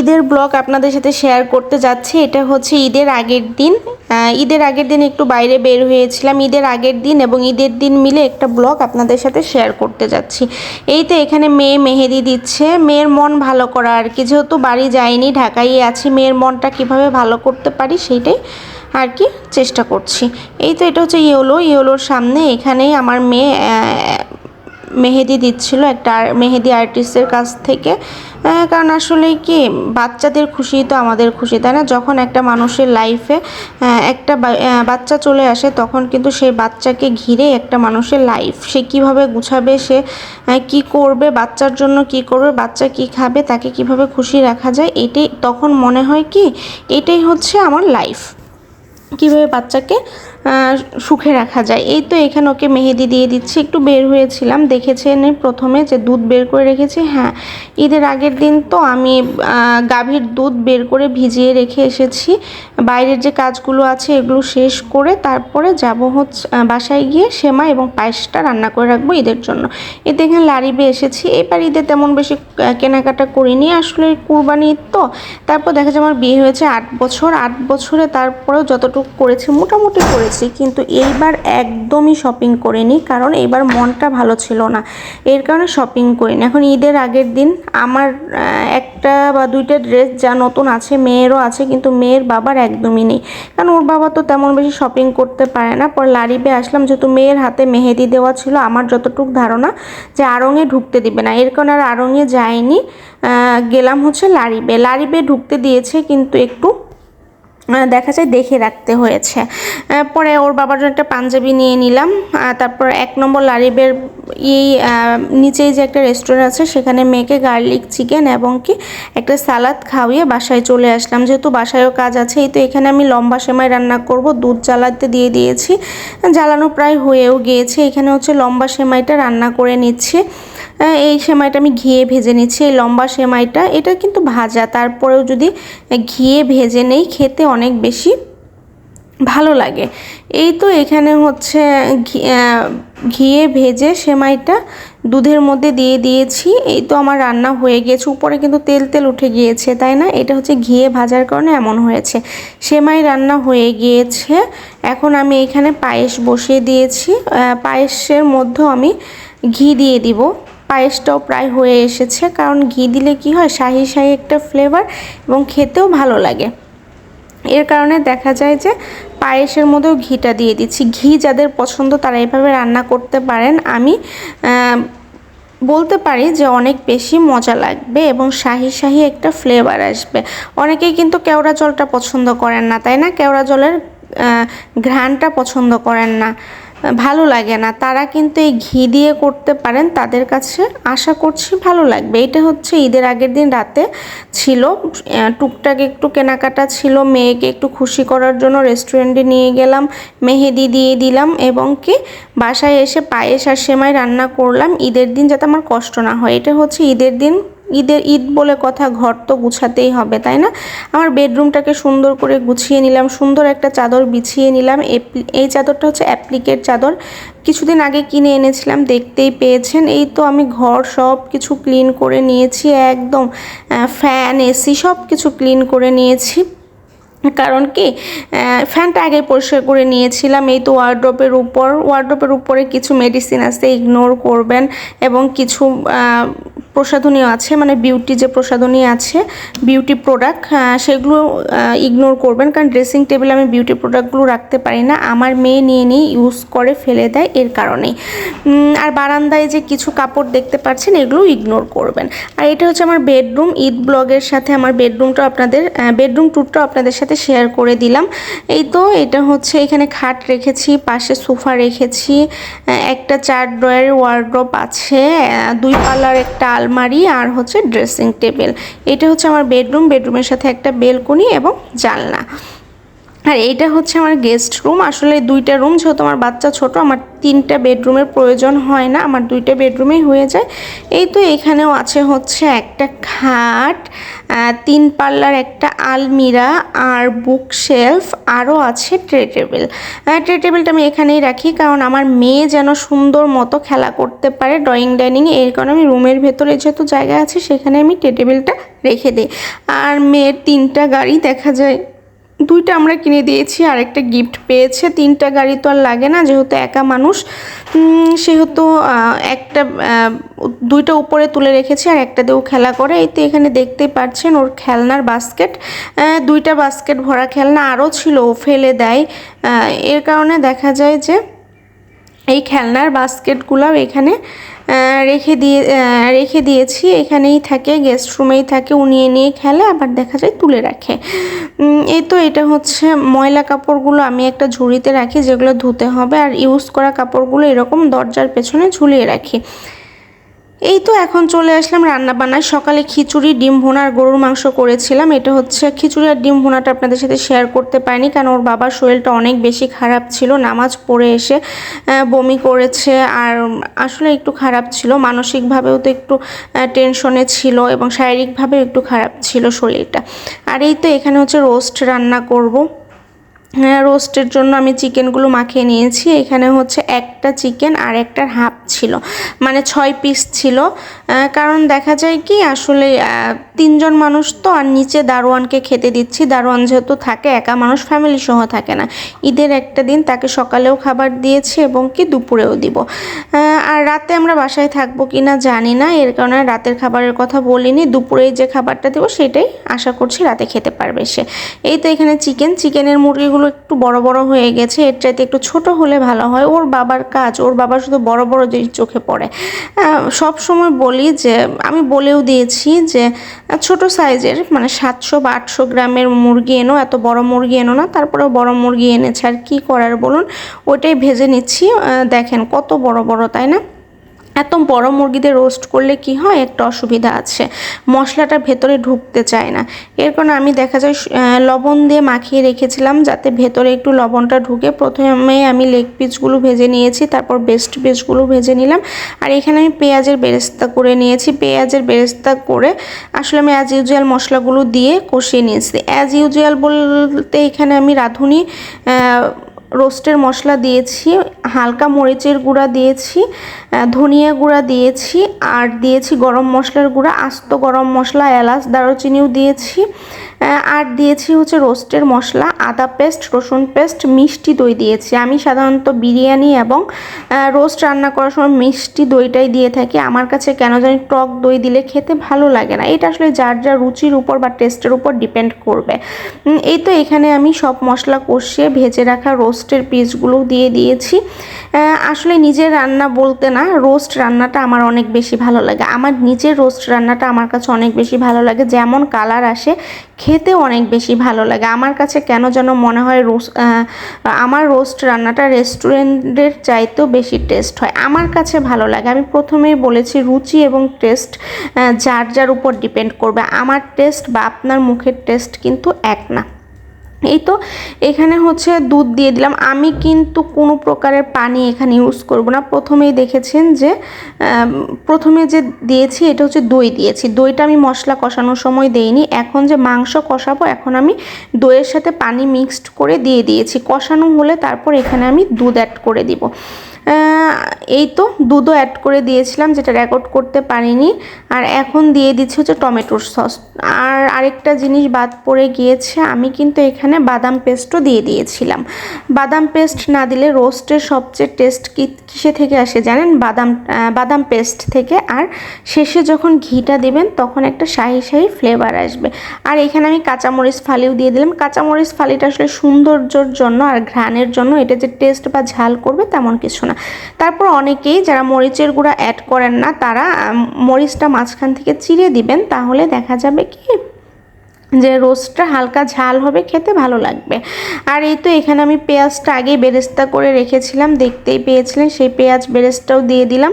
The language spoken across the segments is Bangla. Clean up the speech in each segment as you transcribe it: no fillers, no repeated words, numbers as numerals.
ঈদের ব্লগ আপনাদের সাথে শেয়ার করতে যাচ্ছি। এটা হচ্ছে ঈদের আগের দিন। ঈদের আগের দিন একটু বাইরে বের হয়েছিলাম। ঈদের আগের দিন এবং ঈদের দিন মিলে একটা ব্লগ আপনাদের সাথে শেয়ার করতে যাচ্ছি। এই তো এখানে মেয়ে মেহেদি দিচ্ছে, মেয়ের মন ভালো করা আর কি। যেহেতু বাড়ি যাইনি, ঢাকায় আছি, মেয়ের মনটা কিভাবে ভালো করতে পারি সেইটাই আর কি চেষ্টা করছি। এই তো এটা হচ্ছে ইয়েলোর সামনে এখানেই আমার মেয়ে মেহেদি দিচ্ছিল একটা মেহেদি আর্টিস্টের কাছ থেকে। কারণ আসলে কি, বাচ্চাদের খুশি তো আমাদের খুশি, তাই না? যখন একটা মানুষের লাইফে একটা বাচ্চা চলে আসে, তখন কিন্তু সেই বাচ্চাকে ঘিরে একটা মানুষের লাইফ, সে কিভাবে গুছাবে, সে কি করবে, বাচ্চার জন্য কি করবে, বাচ্চা কি খাবে, তাকে কিভাবে খুশি রাখা যায়, এটাই তখন মনে হয় কি এটাই হচ্ছে আমার লাইফ, কীভাবে বাচ্চাকে সুখে রাখা যায়। এই তো এখানে ওকে মেহেদি দিয়ে দিচ্ছি। একটু বের হয়েছিলাম, দেখেছেন প্রথমে যে দুধ বের করে রেখেছি। হ্যাঁ, ঈদের আগের দিন তো আমি গাভীর দুধ বের করে ভিজিয়ে রেখে এসেছি। বাইরের যে কাজগুলো আছে এগুলো শেষ করে তারপরে যাব হচ্ছে বাসায় গিয়ে সেমাই এবং পায়েসটা রান্না করে রাখবো ঈদের জন্য। এতে এখানে লারিবে এসেছি। এবার ঈদে তেমন বেশি কেনাকাটা করিনি, আসলে কুরবানি ঈদ তো। তারপর দেখা যায় আমার বিয়ে হয়েছে 8 বছর, 8 বছরে তারপরেও যতটুকু করেছি মোটামুটি করেছি, কিন্তু এইবার একদমই শপিং করিনি, কারণ এইবার মনটা ভালো ছিল না, এর কারণে শপিং করিনি। এখন ঈদের আগের দিন আমার একটা বা দুইটা ড্রেস যা নতুন আছে, মেয়েরও আছে, কিন্তু মেয়ের বাবার একদমই নেই, কারণ ওর বাবা তো তেমন বেশি শপিং করতে পারে না। পর লারিবে আসলাম, যেহেতু মেয়ের হাতে মেহেদি দেওয়া ছিল, আমার যতটুকু ধারণা যে আড়ংয়ে ঢুকতে দিবে না, এর কারণে আর আড়ংয়ে যায়নি, গেলাম হচ্ছে লারিবে ঢুকতে দিয়েছে, কিন্তু একটু দেখা যায় দেখে রাখতে হয়েছে। পরে ওর বাবার জন্য একটা পাঞ্জাবি নিয়ে নিলাম। তারপর 1 নম্বর লারিবের এই নিচেই যে একটা রেস্টুরেন্ট আছে, সেখানে মেয়েকে গার্লিক চিকেন এবং কি একটা সালাদ খাওয়িয়ে বাসায় চলে আসলাম, যেহেতু বাসায়ও কাজ আছে। এই তো এখানে আমি লম্বা সেমাই রান্না করব, দুধ জ্বালাতে দিয়ে দিয়েছি, জ্বালানো প্রায় হয়েও গিয়েছে। এখানে হচ্ছে লম্বা সেমাইটা রান্না করে নিচ্ছি। এই সেমাইটা আমি ঘিয়ে ভেজে নিচ্ছি। এই লম্বা সেমাইটা, এটা কিন্তু ভাজা, তারপরেও যদি ঘিয়ে ভেজে নেই খেতে অনেক বেশি ভালো লাগে। এই তো এখানে হচ্ছে ঘিয়ে ভেজে সেমাইটা দুধের মধ্যে দিয়ে দিয়েছি। এই তো আমার রান্না হয়ে গিয়েছে, উপরে কিন্তু তেল উঠে গিয়েছে, তাই না? এটা হচ্ছে ঘিয়ে ভাজার কারণে এমন হয়েছে। সেমাই রান্না হয়ে গিয়েছে। এখন আমি এখানে পায়েস বসিয়ে দিয়েছি। পায়েসের মধ্যেও আমি ঘি দিয়ে দিব। পায়েসটাও প্রায় হয়ে এসেছে, কারণ ঘি দিলে কি হয়, শাহি শাহি একটা ফ্লেভার এবং খেতেও ভালো লাগে। এর কারণে দেখা যায় যে পায়েসের মধ্যেও ঘিটা দিয়ে দিচ্ছি। ঘি যাদের পছন্দ তারা এভাবে রান্না করতে পারেন। আমি বলতে পারি যে অনেক বেশি মজা লাগবে এবং শাহি শাহি একটা ফ্লেভার আসবে। অনেকেই কিন্তু কেওড়া জলটা পছন্দ করেন না, তাই না? কেওড়া জলের ঘ্রাণটা পছন্দ করেন না, ভালো লাগে না, তারা কিন্তু এই ঘি দিয়ে করতে পারেন, তাদের কাছে আশা করছি ভালো লাগবে। এটা হচ্ছে ঈদের আগের দিন রাতে ছিল, টুকটাক একটু কেনাকাটা ছিল, মেয়েকে একটু খুশি করার জন্য রেস্টুরেন্টে নিয়ে গেলাম, মেহেদি দিয়ে দিলাম এবং কি বাসায় এসে পায়েস আর সেমাই রান্না করলাম ঈদের দিন, যাতে আমার কষ্ট না হয়। এটা হচ্ছে ঈদের দিন, ঈদ বলে কথা, ঘর তো গুছাতেই হবে, তাই না? আমার বেডরুমটাকে সুন্দর করে গুছিয়ে নিলাম, সুন্দর একটা চাদর বিছিয়ে নিলাম। এই চাদরটা হচ্ছে অ্যাপ্লিকের চাদর, কিছুদিন আগে কিনে এনেছিলাম, দেখতেই পেয়েছেন। এই তো আমি ঘর সব কিছু ক্লিন করে নিয়েছি, একদম ফ্যান এসি সব কিছু ক্লিন করে নিয়েছি। কারণ কি, ফ্যানটা আগে পরিষ্কার করে নিয়েছিলাম। এই তো ওয়ার্ড্রপের উপরে কিছু মেডিসিন আছে, ইগনোর করবেন, এবং কিছু প্রসাধনী আছে, মানে বিউটি যে প্রসাধনী আছে, বিউটি প্রোডাক্ট, সেগুলো ইগনোর করবেন, কারণ ড্রেসিং টেবিলে আমি বিউটি প্রোডাক্টগুলো রাখতে পারি না, আমার মেয়ে নিয়ে ইউজ করে ফেলে দেয়, এর কারণেই। আর বারান্দায় যে কিছু কাপড় দেখতে পাচ্ছেন, এগুলো ইগনোর করবেন। আর এটা হচ্ছে আমার বেডরুম। ঈদ ব্লগের সাথে আমার বেডরুম ট্যুরটা আপনাদের সাথে শেয়ার করে দিলাম। এই তো এটা হচ্ছে, এখানে খাট রেখেছি, পাশে সোফা রেখেছি, একটা 4 ড্রয়ারের ওয়ার্ড্রপ আছে, 2 পাল্লার একটা আলমারি, আর হচ্ছে ড্রেসিং টেবিল। এটা হচ্ছে আমার বেডরুমের সাথে একটা বেলকনি এবং জানলা। আর এইটা হচ্ছে আমার গেস্ট রুম। আসলে 2টা রুম, যেহেতু আমার বাচ্চা ছোট, আমার 3টা বেডরুমের প্রয়োজন হয় না, আমার 2টা বেডরুমেই হয়ে যায়। এই তো এখানেও আছে হচ্ছে একটা খাট, 3 পাল্লার একটা আলমিরা আর বুক শেলফ, আরও আছে ট্রে টেবিল। ট্রে টেবিলটা আমি এখানেই রাখি, কারণ আমার মেয়ে যেন সুন্দর মতো খেলা করতে পারে ড্রয়িং ডাইনিংয়ে, এর কারণে আমি রুমের ভেতরে যেহেতু জায়গা আছে সেখানে আমি ট্রে টেবিলটা রেখে দিই। আর মেয়ের 3টা গাড়ি দেখা যায়, 2টা আমরা কিনে দিয়েছি আর একটা গিফট পেয়েছে। 3টা গাড়ি তো আর লাগে না, যেহেতু একা মানুষ, সেহেতু একটা 2টা উপরে তুলে রেখেছি আর একটা দিয়েও খেলা করে। এই তো এখানে দেখতেই পাচ্ছেন ওর খেলনার বাস্কেট, 2টা বাস্কেট ভরা খেলনা আরও ছিল, ও ফেলে দেয়। এর কারণে দেখা যায় যে এই খেলনার বাস্কেটগুলোও এখানে রেখে দিয়েছি, এখানেই থাকে, গেস্ট রুমেই থাকে, ও নিয়ে খেলে, আবার দেখা যায় তুলে রাখে। এই তো এটা হচ্ছে ময়লা কাপড়গুলো আমি একটা ঝুড়িতে রাখি, যেগুলো ধুতে হবে, আর ইউজ করা কাপড়গুলো এরকম দরজার পেছনে ঝুলিয়ে রাখি। এই তো এখন চলে আসলাম রান্না বান্নায়। সকালে খিচুড়ি, ডিম ভুনা আর গরুর মাংস করেছিলাম। এটা হচ্ছে খিচুড়ি আর ডিম ভুনাটা আপনাদের সাথে শেয়ার করতে পারিনি, কারণ ওর বাবার শরীরটা অনেক বেশি খারাপ ছিল, নামাজ পড়ে এসে বমি করেছে, আর আসলে একটু খারাপ ছিল, মানসিকভাবেও তো একটু টেনশনে ছিল এবং শারীরিকভাবেও একটু খারাপ ছিল শরীরটা। আর এই তো এখানে হচ্ছে রোস্ট রান্না করব। রোস্টের জন্য আমি চিকেনগুলো মাখিয়ে নিয়েছি। এখানে হচ্ছে একটা চিকেন আর একটার হাফ ছিল, মানে 6 পিস ছিল। কারণ দেখা যায় কি আসলে 3 জন মানুষ তো, আর নিচে দারোয়ানকে খেতে দিচ্ছি। দারোয়ান যেহেতু থাকে, একা মানুষ, ফ্যামিলি সহ থাকে না। ঈদের একটা দিন তাকে সকালেও খাবার দিয়েছি এবং কি দুপুরেও দিব। আর রাতে আমরা বাসায় থাকবো কি না জানি না, এর কারণে রাতের খাবারের কথা বলিনি। দুপুরে যে খাবারটা দেবো সেটাই আশা করছি রাতে খেতে পারবে সে। এই তো এখানে চিকেনের মুরগিগুলো একটু বড় বড় হয়ে গেছে, এর চাইতে একটু ছোট হলে ভালো হয়। ওর বাবার কাজ, ওর বাবা শুধু বড় বড় জিনিস চোখে পড়ে। সব সময় বলি যে, আমি বলেও দিয়েছি যে ছোট সাইজের, মানে 700 বা 800 গ্রামের মুরগি এনো, এত বড় মুরগি এনো না। তারপরেও বড় মুরগি এনেছে, আর কি করার বলুন, ওইটাই ভেজে নিচ্ছি। দেখেন কত বড় বড়, তাই না? এত বড় মুরগিদের রোস্ট করলে কি হয়, একটা অসুবিধা আছে, মশলাটা ভেতরে ঢুকতে চায় না। এর কারণে আমি দেখা যায় লবণ দিয়ে মাখিয়ে রেখেছিলাম যাতে ভেতরে একটু লবণটা ঢুকে। প্রথমে আমি লেগ পিসগুলো ভেজে নিয়েছি, তারপর বেস্ট পিসগুলো ভেজে নিলাম। আর এখানে আমি পেঁয়াজের বেরেস্তা করে নিয়েছি। পেঁয়াজের বেরেস্তা করে আসলে আমি অ্যাজ ইউজুয়াল মশলাগুলো দিয়ে কষিয়ে নিয়েছি। অ্যাজ ইউজুয়াল বলতে এখানে আমি রাঁধুনি রোস্টের মশলা দিয়েছি, হালকা মরিচের গুঁড়া দিয়েছি, ধনিয়া গুঁড়া দিয়েছি, আর দিয়েছি গরম মশলার গুঁড়া, আস্ত গরম মশলা, এলাচ, দারুচিনিও দিয়েছি, আর দিয়েছি হচ্ছে রোস্টের মশলা, আদা পেস্ট, রসুন পেস্ট, মিষ্টি দই দিয়েছি। আমি সাধারণত বিরিয়ানি এবং রোস্ট রান্না করার সময় মিষ্টি দইটাই দিয়ে থাকি। আমার কাছে কেন জানি টক দই দিলে খেতে ভালো লাগে না। এটা আসলে যার যার রুচির উপর বা টেস্টের উপর ডিপেন্ড করবে। এই তো এখানে আমি সব মশলা কষিয়ে ভেজে রাখা রোস্টের পিসগুলো দিয়ে দিয়েছি। আসলে নিজের রান্না বলতে না, রোস্ট রান্নাটা আমার অনেক বেশি ভালো লাগে। আমার নিজের রোস্ট রান্নাটা আমার কাছে অনেক বেশি ভালো লাগে, যেমন কালার আসে, খেতেও অনেক বেশি ভালো লাগে। আমার কাছে কেন যেন মনে হয় আমার রোস্ট রান্নাটা রেস্টুরেন্টের চাইতেও বেশি টেস্ট হয়। আমার কাছে ভালো লাগে। আমি প্রথমেই বলেছি, রুচি এবং টেস্ট যার যার উপর ডিপেন্ড করবে। আমার টেস্ট বা আপনার মুখের টেস্ট কিন্তু এক না। এই তো এখানে হচ্ছে দুধ দিয়ে দিলাম। আমি কিন্তু কোনো প্রকারের পানি এখানে ইউজ করব না। প্রথমেই দেখেছেন যে প্রথমে যে দিয়েছি এটা হচ্ছে দই দিয়েছি। দইটা আমি মশলা কষানোর সময় দেইনি। এখন যে মাংস কষাবো, এখন আমি দইয়ের সাথে পানি মিক্সড করে দিয়ে দিয়েছি। কষানো হলে তারপর এখানে আমি দুধ অ্যাড করে দিব। এই তো দুধও অ্যাড করে দিয়েছিলাম, যেটা রেকর্ড করতে পারিনি। আর এখন দিয়ে দিচ্ছি হচ্ছে টমেটোর সস। আর আরেকটা জিনিস বাদ পড়ে গিয়েছে, আমি কিন্তু এখানে বাদাম পেস্টও দিয়ে দিয়েছিলাম। বাদাম পেস্ট না দিলে রোস্টের সবচেয়ে টেস্ট কিসে থেকে আসে জানেন? বাদাম পেস্ট থেকে। আর শেষে যখন ঘিটা দিবেন তখন একটা শাহি শাহি ফ্লেভার আসবে। আর এখানে আমি কাঁচামরিচ ফালিও দিয়ে দিলাম। কাঁচামরিচ ফালিটা আসলে সৌন্দর্যর জন্য আর ঘ্রাণের জন্য, এটা যে টেস্ট বা ঝাল করবে তেমন কিছু না। তারপর অনেকেই যারা মরিচের গুঁড়া অ্যাড করেন না, তারা মরিচটা মাঝখান থেকে চিড়ে দিবেন, তাহলে দেখা যাবে কি যে রোস্টটা হালকা ঝাল হবে, খেতে ভালো লাগবে। আর এই তো এখানে আমি পেঁয়াজটা আগেই বেরেস্তা করে রেখেছিলাম, দেখতেই পেয়েছিলেন, সেই পেঁয়াজ বেরেস্তাও দিয়ে দিলাম।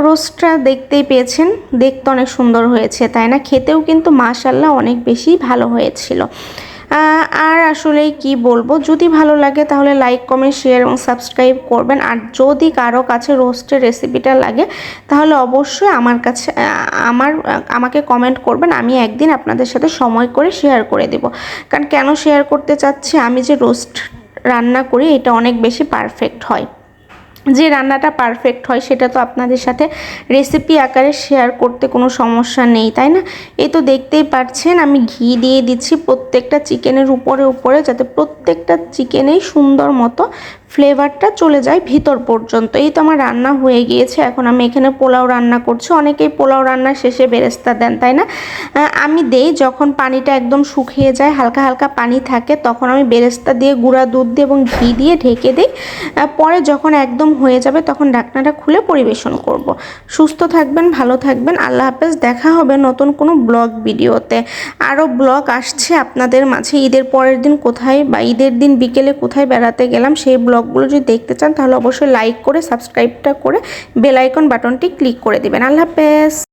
রোস্টটা দেখতেই পেয়েছেন, দেখতে অনেক সুন্দর হয়েছে, তাই না? খেতেও কিন্তু মাশাআল্লাহ অনেক বেশি ভালো হয়েছিল। আর আসলে কি বলবো, যদি ভালো লাগে তাহলে লাইক কমেন্ট শেয়ার এবং সাবস্ক্রাইব করবেন। আর যদি কারো কাছে রোস্টের রেসিপিটা লাগে তাহলে অবশ্যই আমাকে কমেন্ট করবেন, আমি একদিন আপনাদের সাথে সময় করে শেয়ার করে দেব। কারণ কেন শেয়ার করতে চাচ্ছি, আমি যে রোস্ট রান্না করি এটা অনেক বেশি পারফেক্ট হয়। যে রান্নাটা পারফেক্ট হয় সেটা তো আপনাদের সাথে রেসিপি আকারে শেয়ার করতে কোনো সমস্যা নেই, তাই না? এই তো দেখতেই পাচ্ছেন আমি ঘি দিয়ে দিচ্ছি প্রত্যেকটা চিকেনের উপরে যাতে প্রত্যেকটা চিকেনেই সুন্দর মতো ফ্লেভারটা চলে যায় ভিতর পর্যন্ত। এই তো আমার রান্না হয়ে গিয়েছে। এখন আমি এখানে পোলাও রান্না করছি। অনেকেই পোলাও রান্নার শেষে বেরেস্তা দেন, তাই না? আমি দেই যখন পানিটা একদম শুকিয়ে যায়, হালকা হালকা পানি থাকে, তখন আমি বেরেস্তা দিয়ে গুঁড়া দুধ দিয়ে এবং ঘি দিয়ে ঢেকে দিই। পরে যখন একদম হয়ে যাবে তখন ঢাকনাটা খুলে পরিবেশন করব। সুস্থ থাকবেন, ভালো থাকবেন, আল্লাহ হাফেজ। দেখা হবে নতুন কোনো ব্লগ ভিডিওতে। আরও ব্লগ আসছে আপনাদের মাঝে। ঈদের পরের দিন কোথায় বা ঈদের দিন বিকেলে কোথায় বেড়াতে গেলাম সেই ব্লগগুলো যদি দেখতে চান তাহলে অবশ্যই লাইক করে সাবস্ক্রাইবটা করে বেল আইকন বাটনটি ক্লিক করে দিবেন। আল্লাহ হাফেজ।